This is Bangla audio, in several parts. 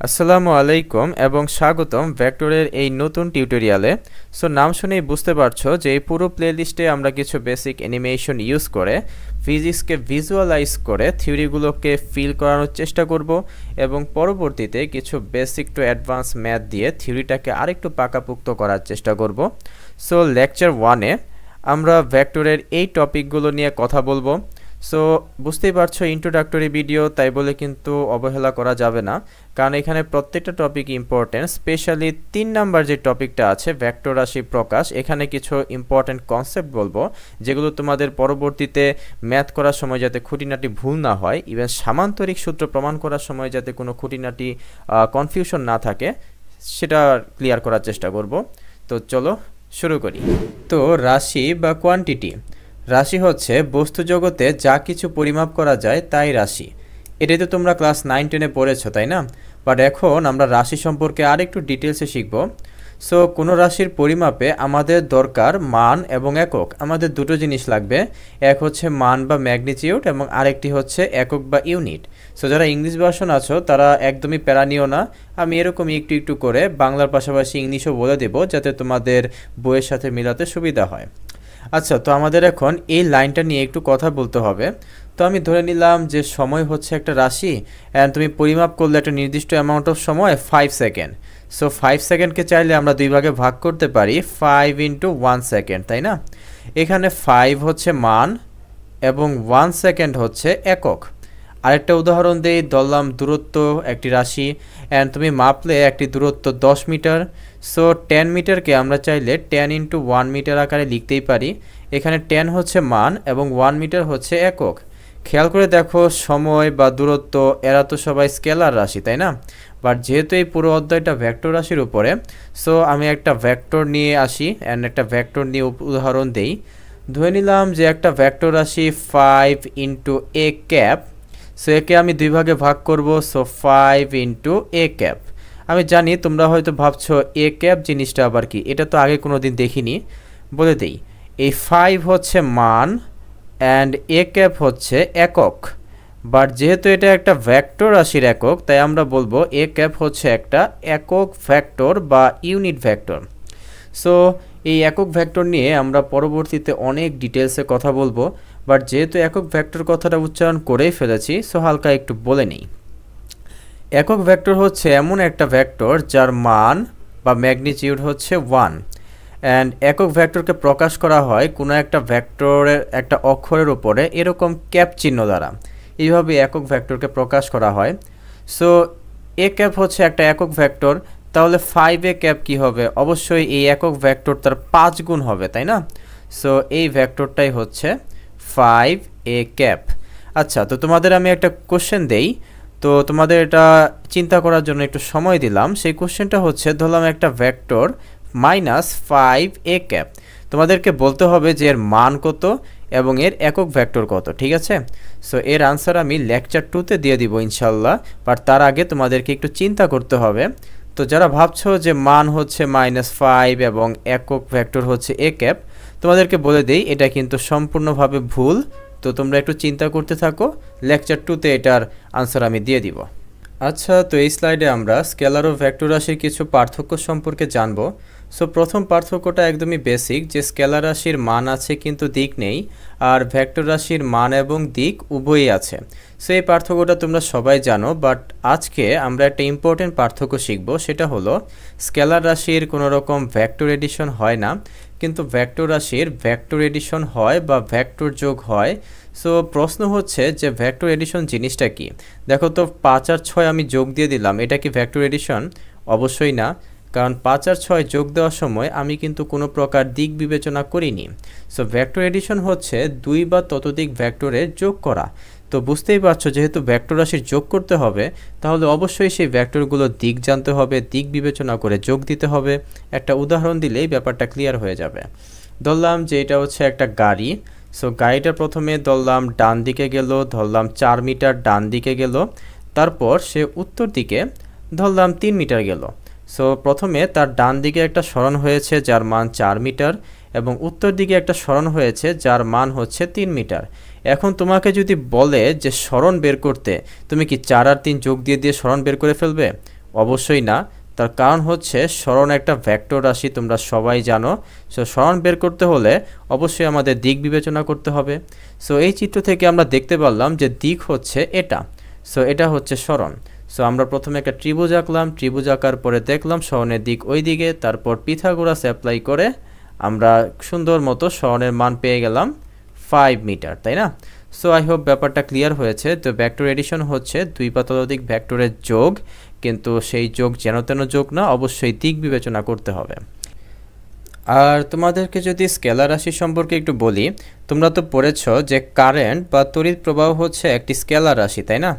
আসসালামু আলাইকুম এবং স্বাগতম ভেক্টরের এই নতুন টিউটোরিয়ালে। সো নাম শুনেই বুঝতে পারছো যে এই পুরো প্লেলিস্টে আমরা কিছু বেসিক অ্যানিমেশন ইউজ করে ফিজিক্সকে ভিজুয়ালাইজ করে থিওরিগুলোকে ফিল করানোর চেষ্টা করব এবং পরবর্তীতে কিছু বেসিক টু অ্যাডভান্স ম্যাথ দিয়ে থিওরিটাকে আরেকটু পাকাপোক্ত করার চেষ্টা করব। সো লেকচার 1-এ আমরা ভেক্টরের এই টপিকগুলো নিয়ে কথা বলবো। সো বুঝতেই পারছো ইন্ট্রোডাক্টরি ভিডিও, তাই বলে কিন্তু অবহেলা করা যাবে না, কারণ এখানে প্রত্যেকটা টপিক ইম্পর্টেন্ট। স্পেশালি 3 নাম্বার যে টপিকটা আছে ভেক্টর রাশি প্রকাশ, এখানে কিছু ইম্পর্টেন্ট কনসেপ্ট বলবো যেগুলো তোমাদের পরবর্তীতে ম্যাথ করার সময় যাতে খুঁটিনাটি ভুল না হয়, ইভেন সামান্তরিক সূত্র প্রমাণ করার সময় যাতে কোনো খুঁটিনাটি কনফিউশন না থাকে সেটা ক্লিয়ার করার চেষ্টা করব। তো চলো শুরু করি। তো রাশি বা কোয়ান্টিটি, রাশি হচ্ছে বস্তু জগতে যা কিছু পরিমাপ করা যায় তাই রাশি। এটাই তো তোমরা ক্লাস 9-10-এ পড়েছো, তাই না? বাট এখন আমরা রাশি সম্পর্কে আরেকটু ডিটেলসে শিখব। সো কোনো রাশির পরিমাপে আমাদের দরকার মান এবং একক। আমাদের দুটো জিনিস লাগবে, এক হচ্ছে মান বা ম্যাগনিটিউড এবং আরেকটি হচ্ছে একক বা ইউনিট। সো যারা ইংলিশ ভার্সন আছো তারা একদমই প্যারা নিও না, আমি এরকমই একটু একটু করে বাংলার পাশাপাশি ইংলিশও বলে দেবো যাতে তোমাদের বইয়ের সাথে মেলাতে সুবিধা হয়। আচ্ছা, তো আমাদের এখন এই লাইনটা নিয়ে একটু কথা বলতে হবে। তো আমি ধরে নিলাম যে সময় হচ্ছে একটা রাশি অ্যান্ড তুমি পরিমাপ করলে একটা নির্দিষ্ট অ্যামাউন্ট অফ সময় 5 সেকেন্ড। সো 5 সেকেন্ডকে চাইলে আমরা দুই ভাগে ভাগ করতে পারি 5 × 1 সেকেন্ড, তাই না? এখানে 5 হচ্ছে মান এবং 1 সেকেন্ড হচ্ছে একক। আরেকটা উদাহরণ দেই, ধরলাম দূরত্ব একটি রাশি অ্যান্ড তুমি মাপলে একটি দূরত্ব 10 মিটার। সো 10 মিটারকে আমরা চাইলে 10 × 1 মিটার আকারে লিখতেই পারি। এখানে 10 হচ্ছে মান এবং 1 মিটার হচ্ছে একক। খেয়াল করে দেখো, সময় বা দূরত্ব এরা তো সবাই স্কেলার রাশি, তাই না? বাট যেহেতু এই পুরো অধ্যায়টা ভেক্টর রাশির উপরে, সো আমি একটা ভেক্টর নিয়ে আসি অ্যান্ড একটা ভেক্টর নিয়ে উদাহরণ দেই। ধরে নিলাম যে একটা ভেক্টর রাশি 5 × a ক্যাপ। সো একে আমি দুই ভাগে ভাগ করব, সো 5 × a ক্যাপ। আমি জানি তোমরা হয়তো ভাবছো এ ক্যাপ জিনিসটা আবার কি, এটা তো আগে কোনো দিন দেখিনি। বলে দেই, এই 5 হচ্ছে মান অ্যান্ড এ ক্যাপ হচ্ছে একক। বাট যেহেতু এটা একটা ভেক্টর রাশির একক, তাই আমরা বলবো এ ক্যাপ হচ্ছে একটা একক ভেক্টর বা ইউনিট ভেক্টর। সো এই একক ভেক্টর নিয়ে আমরা পরবর্তীতে অনেক ডিটেলসে কথা বলবো, বাট যেহেতু একক ভেক্টর কথাটা উচ্চারণ করেই ফেলেছি, সো হালকা একটু বলে নিই। একক ভেক্টর হচ্ছে এমন একটা ভেক্টর যার মান বা ম্যাগনিটিউড হচ্ছে 1 অ্যান্ড একক ভেক্টরকে প্রকাশ করা হয় কোনো একটা ভেক্টরের একটা অক্ষরের উপরে এরকম ক্যাপ চিহ্ন দ্বারা। এইভাবে একক ভেক্টরকে প্রকাশ করা হয়। সো এ ক্যাপ হচ্ছে একটা একক ভেক্টর, তাহলে 5a ক্যাপ কী হবে? অবশ্যই এই একক ভেক্টর তার 5 গুণ হবে, তাই না? সো এই ভেক্টরটাই হচ্ছে 5a ক্যাপ। আচ্ছা, তো তোমাদের আমি একটা কোশ্চেন দেই, তো তোমাদের এটা চিন্তা করার জন্য একটু সময় দিলাম। সেই কোশ্চেনটা হচ্ছে, ধরলাম একটা ভেক্টর -5a ক্যাপ। তোমাদেরকে বলতে হবে যে এর মান কত এবং এর একক ভেক্টর কত, ঠিক আছে? সো এর আনসার আমি লেকচার 2-তে দিয়ে দিব ইনশাল্লাহ, বাট তার আগে তোমাদেরকে একটু চিন্তা করতে হবে। তো যারা ভাবছো যে মান হচ্ছে -5 এবং একক ভেক্টর হচ্ছে a ক্যাপ, তোমাদেরকে বলে দেই এটা কিন্তু সম্পূর্ণভাবে ভুল। তো তোমরা একটু চিন্তা করতে থাকো, লেকচার 2-তে এটার আনসার আমি দিয়ে দিব। আচ্ছা, তো এই স্লাইডে আমরা স্কেলার ও ভেক্টর রাশির কিছু পার্থক্য সম্পর্কে জানব। সো প্রথম পার্থক্যটা একদমই বেসিক, যে স্কেলার রাশির মান আছে কিন্তু দিক নেই, আর ভেক্টর রাশির মান এবং দিক উভয়ই আছে। সো এই পার্থক্যটা তোমরা সবাই জানো, বাট আজকে আমরা একটা ইম্পর্টেন্ট পার্থক্য শিখব। সেটা হলো স্কেলার রাশির কোনো রকম ভেক্টর এডিশন হয় না, কিন্তু ভেক্টর রাশির ভেক্টর এডিশন হয় বা ভেক্টর যোগ হয়। সো প্রশ্ন হচ্ছে যে ভেক্টর এডিশন জিনিসটা কি? দেখো তো, 5 আর 6 আমি যোগ দিয়ে দিলাম, এটা কি ভেক্টর এডিশন? অবশ্যই না, কারণ 5 আর 6 যোগ দেওয়ার সময় আমি কিন্তু কোনো প্রকার দিক বিবেচনা করিনি। সো ভেক্টর এডিশন হচ্ছে দুই বা ততোধিক ভেক্টরের যোগ করা। তো বুঝতেই পারছো, যেহেতু ভেক্টর রাশির যোগ করতে হবে, তাহলে অবশ্যই সেই ভেক্টরগুলোর দিক জানতে হবে, দিক বিবেচনা করে যোগ দিতে হবে। একটা উদাহরণ দিলেই ব্যাপারটা ক্লিয়ার হয়ে যাবে। ধরলাম যে এটা হচ্ছে একটা গাড়ি। সো গাড়িটা প্রথমে ধরলাম ডান দিকে গেল, ধরলাম 4 মিটার ডান দিকে গেল, তারপর সে উত্তর দিকে ধরলাম 3 মিটার গেল। সো প্রথমে তার ডান দিকে একটা সরণ হয়েছে যার মান 4 মিটার এবং উত্তর দিকে একটা সরণ হয়েছে যার মান হচ্ছে 3 মিটার। এখন তোমাকে যদি বলে যে সরণ বের করতে, তুমি কি 4 আর 3 যোগ দিয়ে দিয়ে সরণ বের করে ফেলবে? অবশ্যই না। তার কারণ হচ্ছে সরণ একটা ভেক্টর রাশি, তোমরা সবাই জানো। সো সরণ বের করতে হলে অবশ্যই আমাদের দিক বিবেচনা করতে হবে। সো এই চিত্র থেকে আমরা দেখতে পারলাম যে দিক হচ্ছে এটা। সো এটা হচ্ছে সরণ। সো আমরা প্রথমে একটা ত্রিভুজ আঁকলাম, ত্রিভুজ আঁকার পরে দেখলাম সরণের দিক ওই দিকে, তারপর পিথাগোরাস অ্যাপ্লাই করে আমরা সুন্দর মতো সরণের মান পেয়ে গেলাম 5 মিটার, তাই না? সো আই হোপ ব্যাপারটা ক্লিয়ার হয়েছে। তো ভেক্টর এডিশন হচ্ছে দুই বা ততোধিক ভেক্টরের যোগ, কিন্তু সেই যোগ যেন তেন যোগ না, অবশ্যই দিক বিবেচনা করতে হবে। আর তোমাদেরকে যদি স্কেলার রাশি সম্পর্কে একটু বলি, তোমরা তো পড়েছো যে কারেন্ট বা তড়িৎ প্রবাহ হচ্ছে একটি স্কেলার রাশি, তাই না?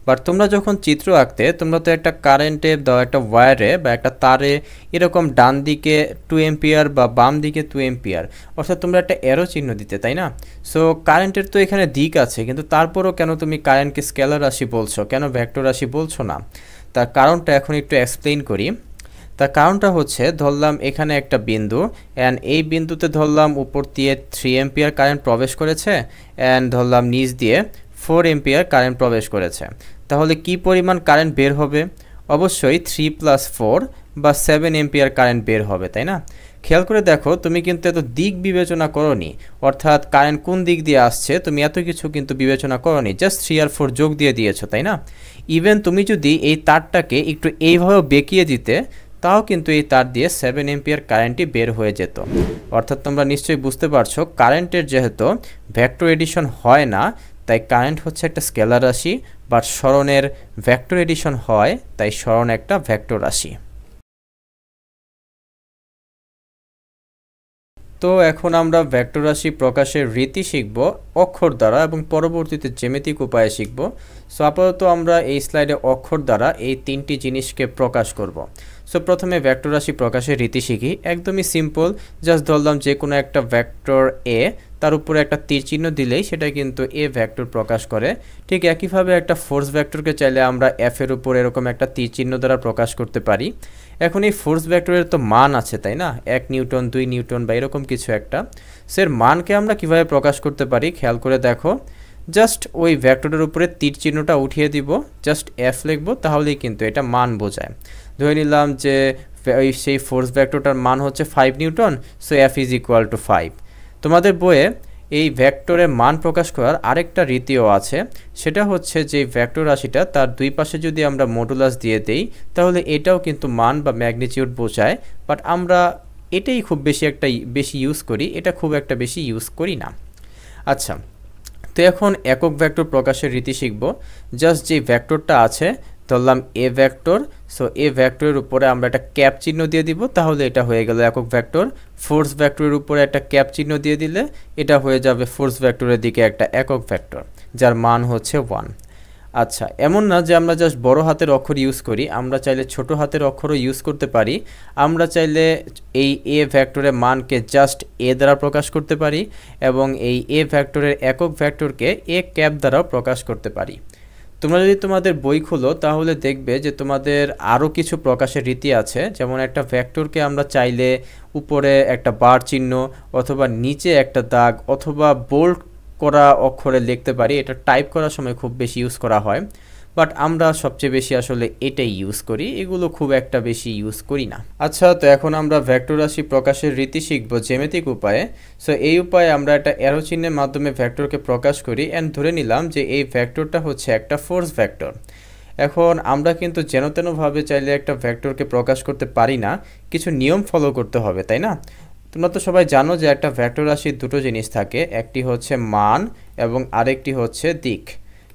বাট তোমরা যখন চিত্র আঁকতে তোমরা তো একটা কারেন্টে বা একটা ওয়্যারে বা একটা তারে এরকম ডান দিকে 2 এম্পিয়ার বা বাম দিকে 2 এম্পিয়ার, অর্থাৎ তোমরা একটা অ্যারো চিহ্ন দিতে, তাই না? সো কারেন্টের তো এখানে দিক আছে, কিন্তু তারপরও কেন তুমি কারেন্টকে স্কেলার রাশি বলছো, কেন ভেক্টর রাশি বলছো না? তার কারণটা এখন একটু এক্সপ্লেইন করি। তার কারণটা হচ্ছে, ধরলাম এখানে একটা বিন্দু, অ্যান্ড এই বিন্দুতে ধরলাম উপর দিয়ে 3 এম্পিয়ার কারেন্ট প্রবেশ করেছে, অ্যান্ড ধরলাম নিচ দিয়ে 4 এম্পিয়ার কারেন্ট প্রবেশ করেছে। তাহলে কি পরিমাণ কারেন্ট বের হবে? অবশ্যই 3 + 4 বা 7 এম্পিয়ার কারেন্ট বের হবে, তাই না? খেয়াল করে দেখো, তুমি কিন্তু এত দিক বিবেচনা করোনি, অর্থাৎ কারেন্ট কোন দিক দিয়ে আসছে তুমি এত কিছু কিন্তু বিবেচনা করোনি, জাস্ট 3 আর 4 যোগ দিয়ে দিয়েছো, তাই না? ইভেন তুমি যদি এই তারটাকে একটু এইভাবে বেঁকিয়ে দিতে, তাও কিন্তু এই তার দিয়ে 7 এম্পিয়ার কারেন্টই বের হয়ে যেত। অর্থাৎ তোমরা নিশ্চয়ই বুঝতে পারছো, কারেন্টের যেহেতু ভেক্টর এডিশন হয় না, তাই কারেন্ট হচ্ছে একটা স্কেলার রাশি, বাট সরণের ভেক্টর এডিশন হয়, তাই সরণ একটা ভেক্টর রাশি। তো এখন আমরা ভেক্টর রাশি প্রকাশের রীতি শিখব অক্ষর দ্বারা, এবং পরবর্তীতে জ্যামিতিক উপায়ে শিখব। সো আপাতত আমরা এই স্লাইডে অক্ষর দ্বারা এই তিনটি জিনিসকে প্রকাশ করব। সো প্রথমে ভেক্টর রাশি প্রকাশের রীতি শিখি। একদমই সিম্পল, জাস্ট ধরলাম যে কোনো একটা ভেক্টর এ, তার উপরে একটা তীর চিহ্ন দিলেই সেটা কিন্তু এ ভেক্টর প্রকাশ করে। ঠিক একইভাবে একটা ফোর্স ভেক্টরকে চাইলে আমরা এফ এর উপর এরকম একটা তীর চিহ্ন দ্বারা প্রকাশ করতে পারি। এখন এই ফোর্স ভেক্টরের তো মান আছে, তাই না? 1 নিউটন, 2 নিউটন বা এরকম কিছু একটা। সের মানকে আমরা কিভাবে প্রকাশ করতে পারি খেয়াল করে দেখো। জাস্ট ওই ভেক্টরের উপরে তীর চিহ্নটা উঠিয়ে দিব, জাস্ট এফ লিখবো, তাহলেই কিন্তু এটা মান বোঝায়। ধরে নিলাম যে সেই ফোর্স ভেক্টরটার মান হচ্ছে 5 Newton, so F is equal to 5। তোমাদের বইয়ে এই ভেক্টরের মান প্রকাশ করার আরেকটা রীতিও আছে, সেটা হচ্ছে যে ভেক্টর রাশিটা তার দুই পাশে যদি আমরা মডুলাস দিয়ে দেই, তাহলে এটাও কিন্তু মান বা ম্যাগনিটিউড বোঝায়। বাট আমরা এটাই খুব বেশি ইউজ করি, এটা খুব একটা বেশি ইউজ করি না। আচ্ছা, তো এখন একক ভেক্টর প্রকাশের রীতি শিখব। জাস্ট যে ভেক্টরটা আছে, ধরলাম এ ভেক্টর, সো এ ভেক্টরের উপরে আমরা একটা ক্যাপ চিহ্ন দিয়ে দিব, তাহলে এটা হয়ে গেল একক ভেক্টর। ফোর্স ভেক্টরের উপরে একটা ক্যাপ চিহ্ন দিয়ে দিলে এটা হয়ে যাবে ফোর্স ভেক্টরের দিকে একটা একক ভেক্টর, যার মান হচ্ছে 1। আচ্ছা, এমন না যে আমরা জাস্ট বড় হাতের অক্ষর ইউজ করি, আমরা চাইলে ছোট হাতের অক্ষরও ইউজ করতে পারি। আমরা চাইলে এই এ ভেক্টরের মানকে জাস্ট এ দ্বারা প্রকাশ করতে পারি, এবং এই এ ভেক্টরের একক ভেক্টরকে এ ক্যাপ দ্বারাও প্রকাশ করতে পারি। তোমরা যদি তোমাদের বই খোলো, তাহলে দেখবে যে তোমাদের আরও কিছু প্রকাশের রীতি আছে। যেমন একটা ভেক্টরকে আমরা চাইলে উপরে একটা বার চিহ্ন, অথবা নিচে একটা দাগ, অথবা বোল্ড করা অক্ষরে লিখতে পারি। এটা টাইপ করার সময় খুব বেশি ইউজ করা হয়, বাট আমরা সবচেয়ে বেশি আসলে এটাই ইউজ করি, এগুলো খুব একটা বেশি ইউজ করি না। আচ্ছা, তো এখন আমরা ভেক্টর রাশি প্রকাশের রীতি শিখব জ্যামিতিক উপায়ে। সো এই উপায়ে আমরা একটা অ্যারো চিহ্নের মাধ্যমে ভেক্টরকে প্রকাশ করি, অ্যান্ড ধরে নিলাম যে এই ভেক্টরটা হচ্ছে একটা ফোর্স ভেক্টর। এখন আমরা কিন্তু যেন তেনভাবে চাইলে একটা ভেক্টরকে প্রকাশ করতে পারি না, কিছু নিয়ম ফলো করতে হবে, তাই না? তোমরা তো সবাই জানো যে একটা ভেক্টর রাশির দুটো জিনিস থাকে, একটি হচ্ছে মান এবং আরেকটি হচ্ছে দিক।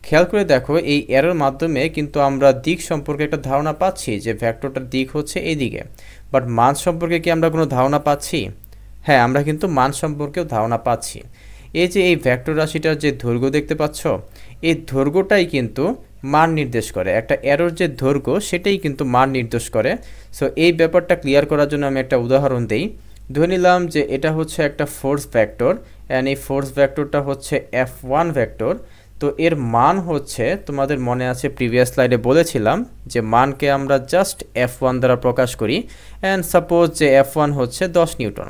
খেয়াল করে দেখো, এই এরর মাধ্যমে কিন্তু আমরা দিক সম্পর্কে একটা ধারণা পাচ্ছি যে ভেক্টরটার দিক হচ্ছে এইদিকে। বাট মান সম্পর্কে কি আমরা কোনো ধারণা পাচ্ছি? হ্যাঁ, আমরা কিন্তু মান সম্পর্কেও ধারণা পাচ্ছি। এই যে এই ভেক্টর রাশিটার যে দৈর্ঘ্য দেখতে পাচ্ছ, এই দৈর্ঘ্যটাই কিন্তু মান নির্দেশ করে। একটা এরর যে দৈর্ঘ্য, সেটাই কিন্তু মান নির্দেশ করে। সো এই ব্যাপারটা ক্লিয়ার করার জন্য আমি একটা উদাহরণ দিই। ধরে নিলাম যে এটা হচ্ছে একটা ফোর্স ভেক্টর, অ্যান্ড এই ফোর্স ভেক্টরটা হচ্ছে F1 ভেক্টর। তো এর মান হচ্ছে, তোমাদের মনে আছে প্রিভিয়াস স্লাইডে বলেছিলাম যে মানকে আমরা জাস্ট F1 দ্বারা প্রকাশ করি, অ্যান্ড সাপোজ যে F1 হচ্ছে 10 নিউটন।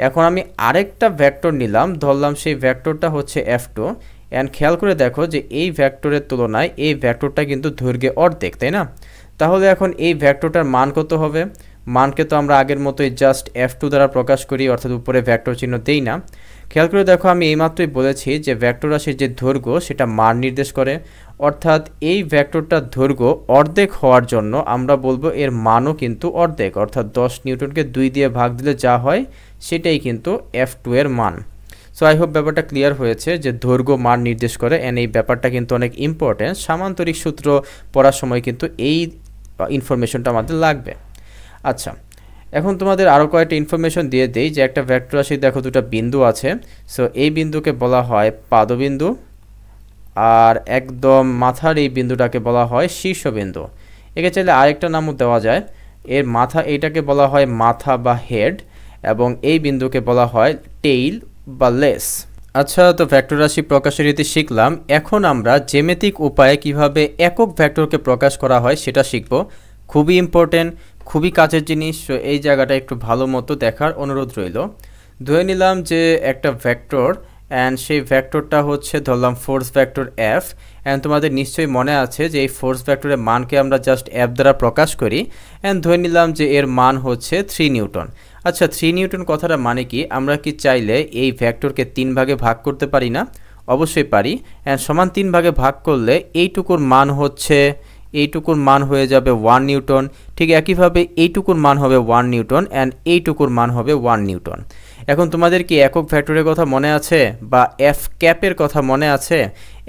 এখন আমি আরেকটা ভেক্টর নিলাম, ধরলাম সেই ভেক্টরটা হচ্ছে F2, অ্যান্ড খেয়াল করে দেখো যে এই ভেক্টরের তুলনায় এই ভেক্টরটা কিন্তু দৈর্ঘ্যে অর্ধেক, তাই না? তাহলে এখন এই ভেক্টরটার মান কত হবে? মানকে তো আমরা আগের মতোই জাস্ট f2 দ্বারা প্রকাশ করি, অর্থাৎ উপরে ভেক্টর চিহ্ন দেই না। খেয়াল করে দেখো, আমি এইমাত্রই বলেছি যে ভেক্টর রাশির যে দৈর্ঘ্য সেটা মান নির্দেশ করে, অর্থাৎ এই ভেক্টরটার দৈর্ঘ্য অর্ধেক হওয়ার জন্য আমরা বলবো এর মানও কিন্তু অর্ধেক, অর্থাৎ 10 নিউটনকে 2 দিয়ে ভাগ দিলে যা হয় সেটাই কিন্তু f2 এর মান। সো আই হোপ ব্যাপারটা ক্লিয়ার হয়েছে যে দৈর্ঘ্য মান নির্দেশ করে, অ্যান্ড এই ব্যাপারটা কিন্তু অনেক ইম্পর্টেন্ট। সামান্তরিক সূত্র পড়ার সময় কিন্তু এই ইনফরমেশনটা আমাদের লাগবে। আচ্ছা, এখন তোমাদের আরও কয়েকটা ইনফরমেশন দিয়ে দেই যে একটা ভেক্টর রাশি দেখো দুটো বিন্দু আছে। সো এই বিন্দুকে বলা হয় পাদবিন্দু, আর একদম মাথার এই বিন্দুটাকে বলা হয় শীর্ষবিন্দু। একে চাইলে আরেকটা নামও দেওয়া যায়, এর মাথা এইটাকে বলা হয় মাথা বা হেড, এবং এই বিন্দুকে বলা হয় টেইল বা লেস। আচ্ছা, তো ভেক্টর রাশি প্রকাশের রীতি শিখলাম। এখন আমরা জ্যামিতিক উপায়ে কিভাবে একক ভেক্টরকে প্রকাশ করা হয় সেটা শিখব। খুবই ইম্পর্টেন্ট, খুবই কাজের জিনিস। সো এই জায়গাটা একটু ভালো মতো দেখার অনুরোধ রইল। ধরে নিলাম যে একটা ভেক্টর, অ্যান্ড সেই ভেক্টরটা হচ্ছে ধরলাম ফোর্স ভেক্টর এফ, অ্যান্ড তোমাদের নিশ্চয়ই মনে আছে যে এই ফোর্স ভেক্টরের মানকে আমরা জাস্ট এফ দ্বারা প্রকাশ করি, অ্যান্ড ধরে নিলাম যে এর মান হচ্ছে 3 নিউটন। আচ্ছা, 3 নিউটন কথাটা মানে কি? আমরা কি চাইলে এই ভেক্টরকে 3 ভাগে ভাগ করতে পারি না? অবশ্যই পারি। অ্যান্ড সমান 3 ভাগে ভাগ করলে এইটুকুর মান হয়ে যাবে 1 নিউটন। ঠিক একইভাবে এইটুকুর মান হবে 1 নিউটন, অ্যান্ড এইটুকুর মান হবে 1 নিউটন। এখন তোমাদের কি একক ভেক্টরের কথা মনে আছে, বা এফ ক্যাপের কথা মনে আছে?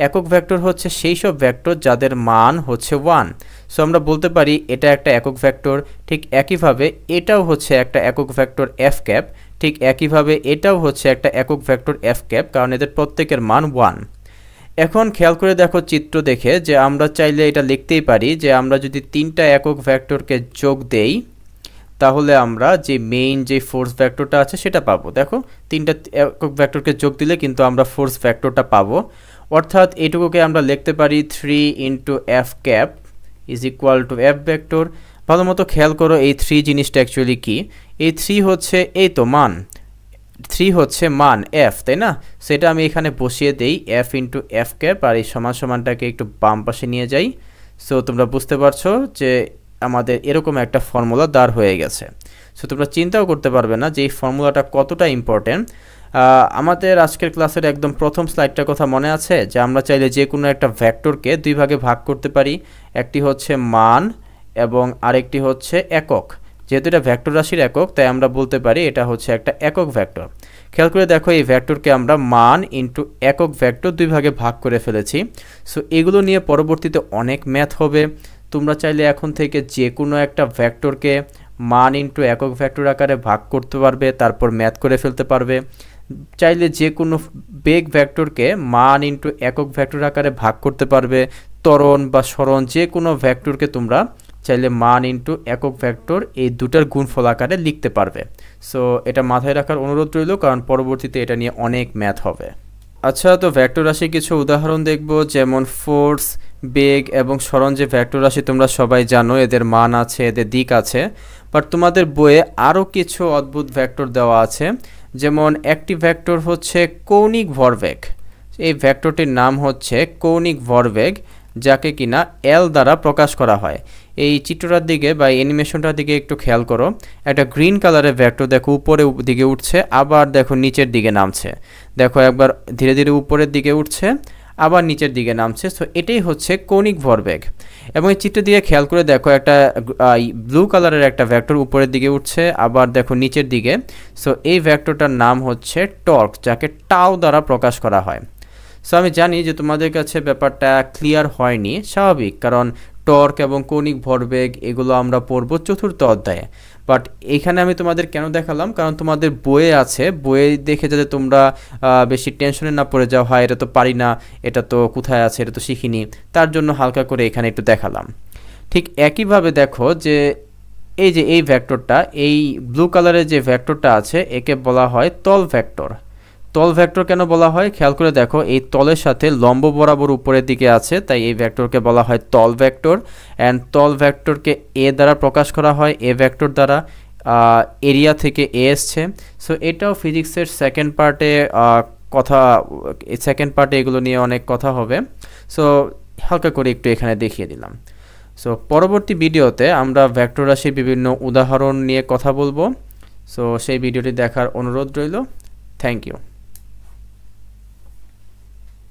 একক ভেক্টর হচ্ছে সেই সব ভেক্টর যাদের মান হচ্ছে 1। সো আমরা বলতে পারি এটা একটা একক ভেক্টর। ঠিক একইভাবে এটাও হচ্ছে একটা একক ভেক্টর এফ ক্যাপ। ঠিক একইভাবে এটাও হচ্ছে একটা একক ভেক্টর এফ ক্যাপ, কারণ এদের প্রত্যেকের মান 1। এখন খেয়াল করে দেখো চিত্র দেখে যে আমরা চাইলে এটা লিখতেই পারি যে আমরা যদি 3টা একক ভেক্টরকে যোগ দেই তাহলে আমরা যে মেইন যে ফোর্স ভেক্টরটা আছে সেটা পাবো। দেখো 3টা একক ভেক্টরকে যোগ দিলে কিন্তু আমরা ফোর্স ভেক্টরটা পাবো, অর্থাৎ এইটুকুকে আমরা লিখতে পারি 3 into F cap is equal to F vector. ভালো মতো খেয়াল করো এই 3 জিনিসটা অ্যাকচুয়ালি কি। এই 3 হচ্ছে এই তো মান, 3 হচ্ছে মান এফ, তাই না? সেটা আমি এখানে বসিয়ে দেই এফ ইন্টু এফ ক্যাপ, আর এই সমান সমানটাকে একটু বাম পাশে নিয়ে যাই। সো তোমরা বুঝতে পারছো যে আমাদের এরকম একটা ফর্মুলা দাঁড় হয়ে গেছে। সো তোমরা চিন্তাও করতে পারবে না যে এই ফর্মুলাটা কতটা ইম্পর্টেন্ট। আমাদের আজকের ক্লাসের একদম প্রথম স্লাইডটার কথা মনে আছে যে আমরা চাইলে যে কোনো একটা ভেক্টরকে 2 ভাগে ভাগ করতে পারি, একটি হচ্ছে মান এবং আরেকটি হচ্ছে একক। যেহেতু এটা ভেক্টর রাশির একক, তাই আমরা বলতে পারি এটা হচ্ছে একটা একক ভেক্টর। খেয়াল করে দেখো এই ভেক্টরকে আমরা মান ইন্টু একক ভেক্টর 2 ভাগে ভাগ করে ফেলেছি। সো এগুলো নিয়ে পরবর্তীতে অনেক ম্যাথ হবে। তোমরা চাইলে এখন থেকে যে কোনো একটা ভেক্টরকে মান ইন্টু একক ভেক্টর আকারে ভাগ করতে পারবে, তারপর ম্যাথ করে ফেলতে পারবে। চাইলে যে কোনো বেগ ভেক্টরকে মান ইন্টু একক ভেক্টর আকারে ভাগ করতে পারবে। ত্বরণ বা সরণ যে কোনো ভেক্টরকে তোমরা চাইলে মান ইন্টু একক ভেক্টর এই দুটার গুণফল আকারে লিখতে পারবে। সো এটা মাথায় রাখার অনুরোধ রইল, কারণ পরবর্তীতে এটা নিয়ে অনেক ম্যাথ হবে। আচ্ছা, তো ভেক্টর রাশি কিছু উদাহরণ দেখব, যেমন ফোর্স, বেগ এবং সরণ যে ভেক্টর রাশি তোমরা সবাই জানো, এদের মান আছে, এদের দিক আছে। বাট তোমাদের বইয়ে আরও কিছু অদ্ভুত ভেক্টর দেওয়া আছে। যেমন একটি ভেক্টর হচ্ছে কৌণিক ভরবেগ। এই ভেক্টরটির নাম হচ্ছে কৌণিক ভরবেগ, যাকে কিনা এল দ্বারা প্রকাশ করা হয়। এই চিত্রটার দিকে বা অ্যানিমেশনটার দিকে একটু খেয়াল করো। একটা গ্রিন কালারের ভেক্টর দেখো উপরে দিকে উঠছে, আবার দেখো নিচের দিকে নামছে। দেখো একবার ধীরে ধীরে উপরের দিকে উঠছে, আবার নিচের দিকে নামছে। সো এটাই হচ্ছে কৌণিক ভরবেগ। এবং এই চিত্র দিয়ে খেয়াল করে দেখো একটা ব্লু কালারের একটা ভেক্টর উপরের দিকে উঠছে, আবার দেখো নিচের দিকে। সো এই ভেক্টরটার নাম হচ্ছে টর্ক, যাকে টাও দ্বারা প্রকাশ করা হয়। সো আমি জানি যে তোমাদের কাছে ব্যাপারটা ক্লিয়ার হয়নি, স্বাভাবিক, কারণ টর্ক এবং কৌণিক ভরবেগ এগুলো আমরা পড়ব 4র্থ অধ্যায়ে। বাট এখানে আমি তোমাদের কেন দেখালাম, কারণ তোমাদের বইয়ে আছে, বইয়ে দেখে যাতে তোমরা বেশি টেনশনে না পড়ে যাও, হয় এটা তো পারি না, এটা তো কোথায় আছে, এটা তো শিখিনি, তার জন্য হালকা করে এখানে একটু দেখালাম। ঠিক একইভাবে দেখো যে এই ভেক্টরটা, এই ব্লু কালারের যে ভেক্টরটা আছে একে বলা হয় তল ভেক্টর। তল ভেক্টর কেন বলা হয় খেয়াল করে দেখো, এই তলের সাথে লম্ব বরাবর উপরের দিকে আছে, তাই এই ভেক্টরকে বলা হয় তল ভেক্টর। অ্যান্ড তল ভেক্টরকে এ দ্বারা প্রকাশ করা হয়, এ ভেক্টর দ্বারা। এরিয়া থেকে এ এসছে। সো এটাও ফিজিক্সের সেকেন্ড পার্টে এগুলো নিয়ে অনেক কথা হবে। সো হালকা করে একটু এখানে দেখিয়ে দিলাম। সো পরবর্তী ভিডিওতে আমরা ভেক্টর রাশির বিভিন্ন উদাহরণ নিয়ে কথা বলবো। সো সেই ভিডিওটি দেখার অনুরোধ রইল। Thank you.